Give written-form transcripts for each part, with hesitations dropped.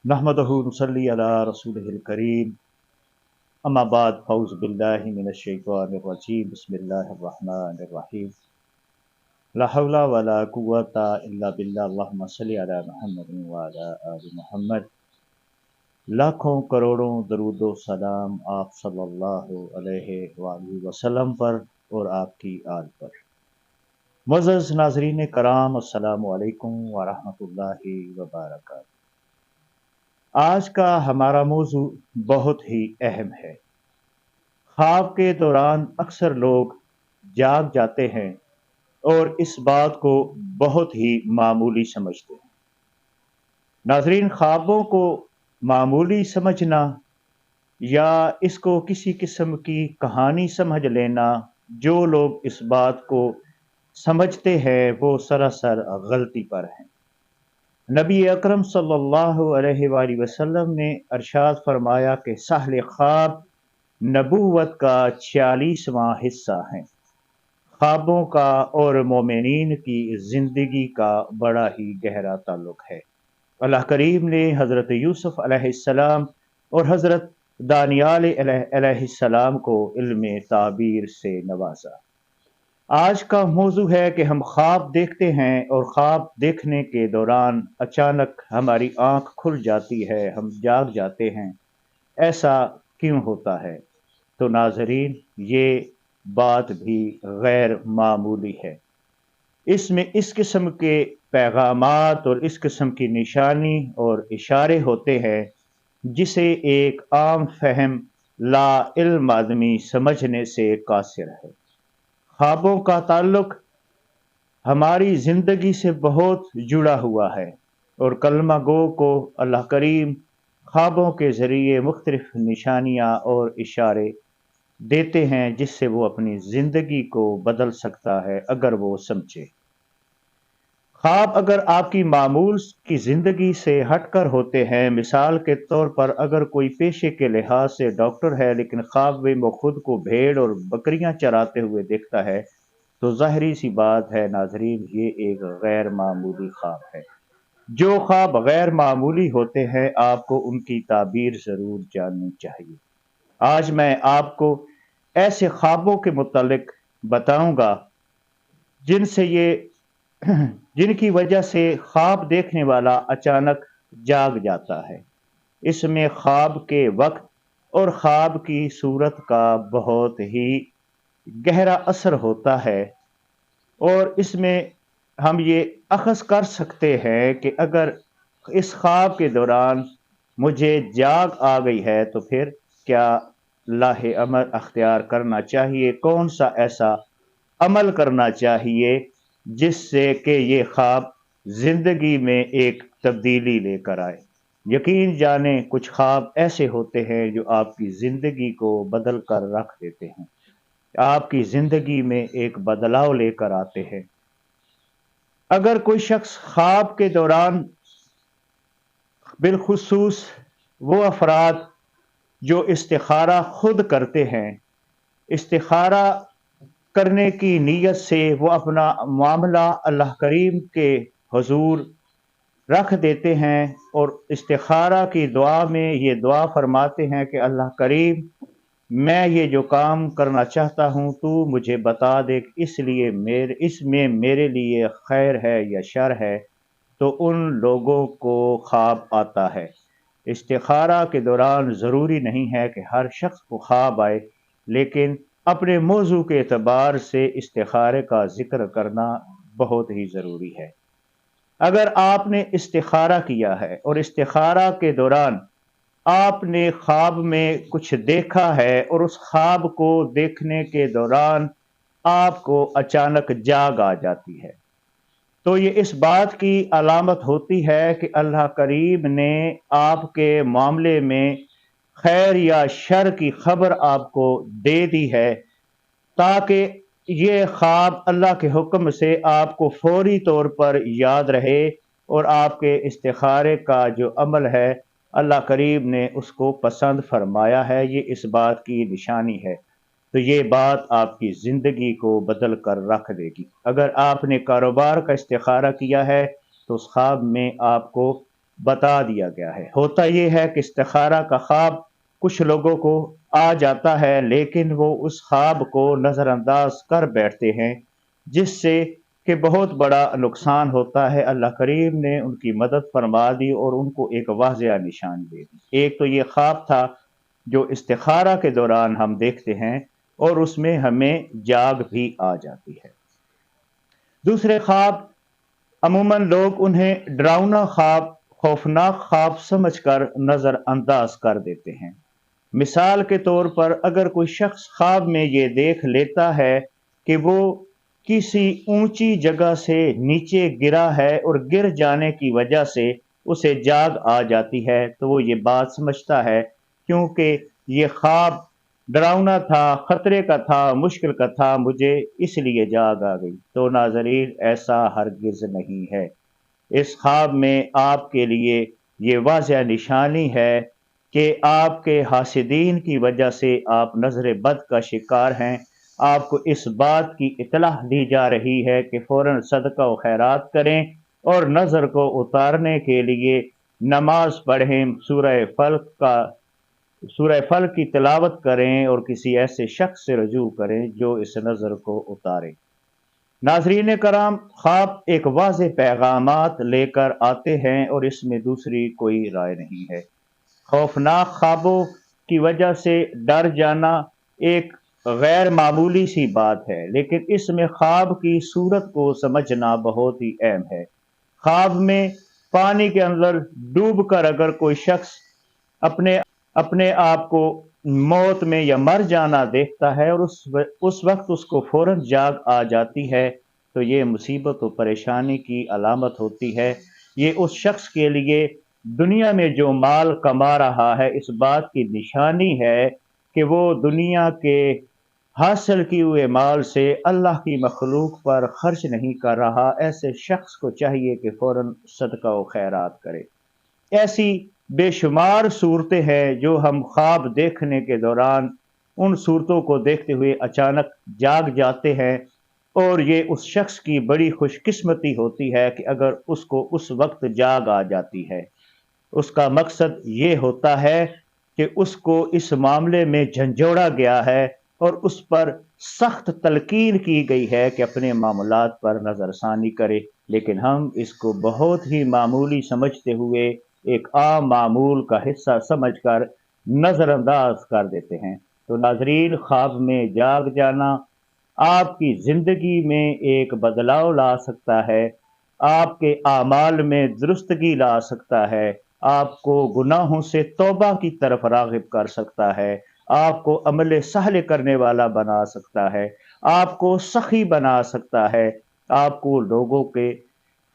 نحمدہ نصلی علی رسولہ الکریم اما بعد فاعوذ باللہ من الشیطان الرجیم بسم اللہ الرحمن الرحیم لا حول ولا قوة الا باللہ اللہم صلی علی محمد وعلی آل محمد۔ لاکھوں کروڑوں درود و سلام آپ صلی اللہ علیہ وآلہ وسلم پر اور آپ کی آل پر۔ معزز ناظرین کرام، السلام علیکم ورحمۃ اللہ وبرکاتہ۔ آج کا ہمارا موضوع بہت ہی اہم ہے۔ خواب کے دوران اکثر لوگ جاگ جاتے ہیں اور اس بات کو بہت ہی معمولی سمجھتے ہیں۔ ناظرین، خوابوں کو معمولی سمجھنا یا اس کو کسی قسم کی کہانی سمجھ لینا، جو لوگ اس بات کو سمجھتے ہیں وہ سراسر غلطی پر ہیں۔ نبی اکرم صلی اللہ علیہ وآلہ وسلم نے ارشاد فرمایا کہ سہل خواب نبوت کا 46واں حصہ ہیں۔ خوابوں کا اور مومنین کی زندگی کا بڑا ہی گہرا تعلق ہے۔ اللہ کریم نے حضرت یوسف علیہ السلام اور حضرت دانیال علیہ السلام کو علم تعبیر سے نوازا۔ آج کا موضوع ہے کہ ہم خواب دیکھتے ہیں اور خواب دیکھنے کے دوران اچانک ہماری آنکھ کھل جاتی ہے، ہم جاگ جاتے ہیں۔ ایسا کیوں ہوتا ہے؟ تو ناظرین، یہ بات بھی غیر معمولی ہے۔ اس میں اس قسم کے پیغامات اور اس قسم کی نشانی اور اشارے ہوتے ہیں جسے ایک عام فہم لا علم آدمی سمجھنے سے قاصر ہے۔ خوابوں کا تعلق ہماری زندگی سے بہت جڑا ہوا ہے اور کلمہ گو کو اللہ کریم خوابوں کے ذریعے مختلف نشانیاں اور اشارے دیتے ہیں جس سے وہ اپنی زندگی کو بدل سکتا ہے اگر وہ سمجھے۔ خواب اگر آپ کی معمول کی زندگی سے ہٹ کر ہوتے ہیں، مثال کے طور پر اگر کوئی پیشے کے لحاظ سے ڈاکٹر ہے لیکن خواب میں وہ خود کو بھیڑ اور بکریاں چراتے ہوئے دیکھتا ہے، تو ظاہری سی بات ہے ناظرین، یہ ایک غیر معمولی خواب ہے۔ جو خواب غیر معمولی ہوتے ہیں آپ کو ان کی تعبیر ضرور جاننی چاہیے۔ آج میں آپ کو ایسے خوابوں کے متعلق بتاؤں گا جن کی وجہ سے خواب دیکھنے والا اچانک جاگ جاتا ہے۔ اس میں خواب کے وقت اور خواب کی صورت کا بہت ہی گہرا اثر ہوتا ہے، اور اس میں ہم یہ اخذ کر سکتے ہیں کہ اگر اس خواب کے دوران مجھے جاگ آ گئی ہے تو پھر کیا لاہ عمل اختیار کرنا چاہیے، کون سا ایسا عمل کرنا چاہیے جس سے کہ یہ خواب زندگی میں ایک تبدیلی لے کر آئے۔ یقین جانیں کچھ خواب ایسے ہوتے ہیں جو آپ کی زندگی کو بدل کر رکھ دیتے ہیں، آپ کی زندگی میں ایک بدلاؤ لے کر آتے ہیں۔ اگر کوئی شخص خواب کے دوران، بالخصوص وہ افراد جو استخارہ خود کرتے ہیں، استخارہ کرنے کی نیت سے وہ اپنا معاملہ اللہ کریم کے حضور رکھ دیتے ہیں اور استخارہ کی دعا میں یہ دعا فرماتے ہیں کہ اللہ کریم، میں یہ جو کام کرنا چاہتا ہوں تو مجھے بتا دے کہ اس میں میرے لیے خیر ہے یا شر ہے، تو ان لوگوں کو خواب آتا ہے۔ استخارہ کے دوران ضروری نہیں ہے کہ ہر شخص کو خواب آئے، لیکن اپنے موضوع کے اعتبار سے استخارے کا ذکر کرنا بہت ہی ضروری ہے۔ اگر آپ نے استخارہ کیا ہے اور استخارہ کے دوران آپ نے خواب میں کچھ دیکھا ہے اور اس خواب کو دیکھنے کے دوران آپ کو اچانک جاگ آ جاتی ہے، تو یہ اس بات کی علامت ہوتی ہے کہ اللہ کریم نے آپ کے معاملے میں خیر یا شر کی خبر آپ کو دے دی ہے، تاکہ یہ خواب اللہ کے حکم سے آپ کو فوری طور پر یاد رہے اور آپ کے استخارے کا جو عمل ہے اللہ کریم نے اس کو پسند فرمایا ہے، یہ اس بات کی نشانی ہے۔ تو یہ بات آپ کی زندگی کو بدل کر رکھ دے گی۔ اگر آپ نے کاروبار کا استخارہ کیا ہے تو اس خواب میں آپ کو बता दिया गया है। होता ये है कि इस्तिखारा का ख्वाब कुछ लोगों को आ जाता है, लेकिन वो उस ख्वाब को नज़रअंदाज कर बैठते हैं, जिससे कि बहुत बड़ा नुकसान होता है। अल्लाह करीम ने उनकी मदद फरमा दी और उनको एक वाज़िया निशानी दे दी। एक तो ये ख्वाब था जो इस्तिखारा के दौरान हम देखते हैं और उसमें हमें जाग भी आ जाती है। दूसरे ख्वाब अमूमन लोग उन्हें डरावना ख्वाब, खौफनाक ख्वाब समझकर नजरअंदाज कर देते हैं। मिसाल के तौर पर अगर कोई शख्स ख्वाब में ये देख लेता है कि वो किसी ऊंची जगह से नीचे गिरा है और गिर जाने की वजह से उसे जाग आ जाती है, तो वो ये बात समझता है क्योंकि ये ख्वाब डरावना था, खतरे का था, मुश्किल का था, मुझे इसलिए जाग आ गई। तो नाजरीन, ऐसा हरगिज नहीं है। इस ख्वाब में आपके लिए ये वाज़िया निशानी है कि आपके हासिदीन की वजह से आप नजर बद का शिकार हैं। आपको इस बात की इत्तलाह दी जा रही है कि फौरन सदका व खैरात करें और नजर को उतारने के लिए नमाज पढ़ें, सूरह फल की तिलावत करें और किसी ऐसे शख्स से रजू करें जो इस नजर को उतारे। नाजरीन कराम, ख्वाब एक वाज़े पैगामात लेकर आते हैं और इसमें दूसरी कोई राय नहीं है। खौफनाक ख्वाबों की वजह से डर जाना एक गैर मामूली सी बात है, लेकिन इसमें ख्वाब की सूरत को समझना बहुत ही अहम है। ख्वाब में पानी के अंदर डूबकर अगर कोई शख्स अपने अपने आप को मौत में या मर जाना देखता है और उस वक्त उसको फौरन जाग आ जाती है, तो ये मुसीबत और परेशानी की अलामत होती है। ये उस शख्स के लिए दुनिया में जो माल कमा रहा है, इस बात की निशानी है कि वो दुनिया के हासिल किए हुए माल से अल्लाह की मखलूक पर खर्च नहीं कर रहा। ऐसे शख्स को चाहिए कि फौरन सदका व खैरात करे। ऐसी बेशुमार सूरतें हैं जो हम ख्वाब देखने के दौरान उन सूरतों को देखते हुए अचानक जाग जाते हैं, और ये उस शख्स की बड़ी खुशकिस्मती होती है कि अगर उसको उस वक्त जाग आ जाती है। उसका मकसद ये होता है कि उसको इस मामले में झंझोड़ा गया है और उस पर सख्त तलकीन की गई है कि अपने मामलात पर नज़रसानी करे, लेकिन हम इसको बहुत ही मामूली समझते हुए एक आम मामूल का हिस्सा समझकर नज़रअंदाज कर देते हैं। तो नाजरीन, ख्वाब में जाग जाना आपकी जिंदगी में एक बदलाव ला सकता है, आपके आमाल में दुरुस्तगी ला सकता है, आपको गुनाहों से तौबा की तरफ राग़िब कर सकता है, आपको अमल सहल करने वाला बना सकता है, आपको सखी बना सकता है, आपको लोगों के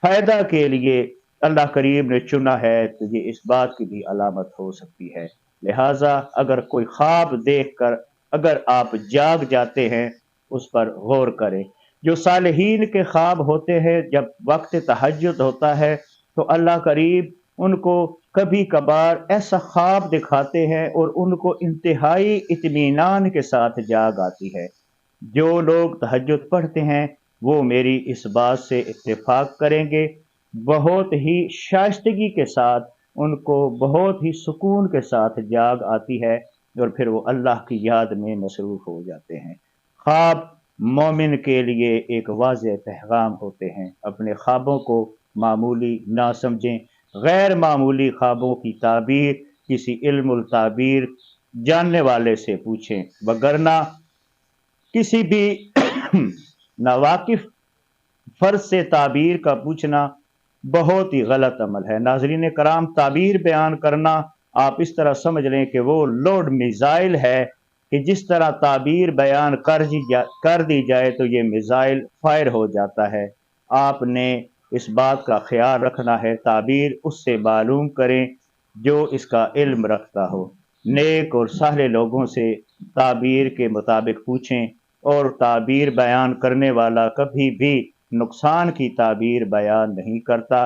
फायदा के लिए अल्लाह करीम ने चुना है, तो ये इस बात की भी अलामत हो सकती है। लिहाजा अगर कोई ख्वाब देखकर अगर आप जाग जाते हैं, उस पर गौर करें। जो सालिहीन के ख्वाब होते हैं, जब वक्त तहज्जुद होता है तो अल्लाह करीब उनको कभी कभार ऐसा ख्वाब दिखाते हैं और उनको इंतहाई इत्मीनान के साथ जाग आती है। जो लोग तहज्जुद पढ़ते हैं वो मेरी इस बात से इत्तेफाक करेंगे, बहुत ही शाइस्तगी के साथ उनको बहुत ही सुकून के साथ जाग आती है और फिर वो अल्लाह की याद में मसरूफ हो जाते हैं। ख्वाब मोमिन के लिए एक वाज़ेह पैगाम होते हैं। अपने ख्वाबों को मामूली ना समझें। गैर मामूली ख्वाबों की ताबीर किसी इल्मुल ताबीर जानने वाले से पूछें, वगरना किसी भी नावाकिफ फर्ज से ताबीर का पूछना बहुत ही गलत अमल है। नाजरीन कराम, ताबीर बयान करना आप इस तरह समझ लें कि वो लोड मिसाइल है कि जिस तरह ताबीर बयान कर दी जाए तो ये मिसाइल फायर हो जाता है। आपने इस बात का ख्याल रखना है, ताबीर उससे मालूम करें जो इसका इल्म रखता हो। नेक और साले लोगों से ताबीर के मुताबिक पूछें, और ताबीर बयान करने वाला कभी भी नुकसान की ताबीर बयान नहीं करता।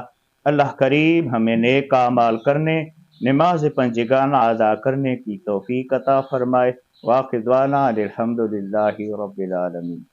अल्लाह करीम हमें नेक अमाल करने, नमाज पंजगाना अदा करने की तौफीक अता फरमाए। वाक़िद दुआना अल्हम्दुलिल्लाहि रब्बिल आलमीन।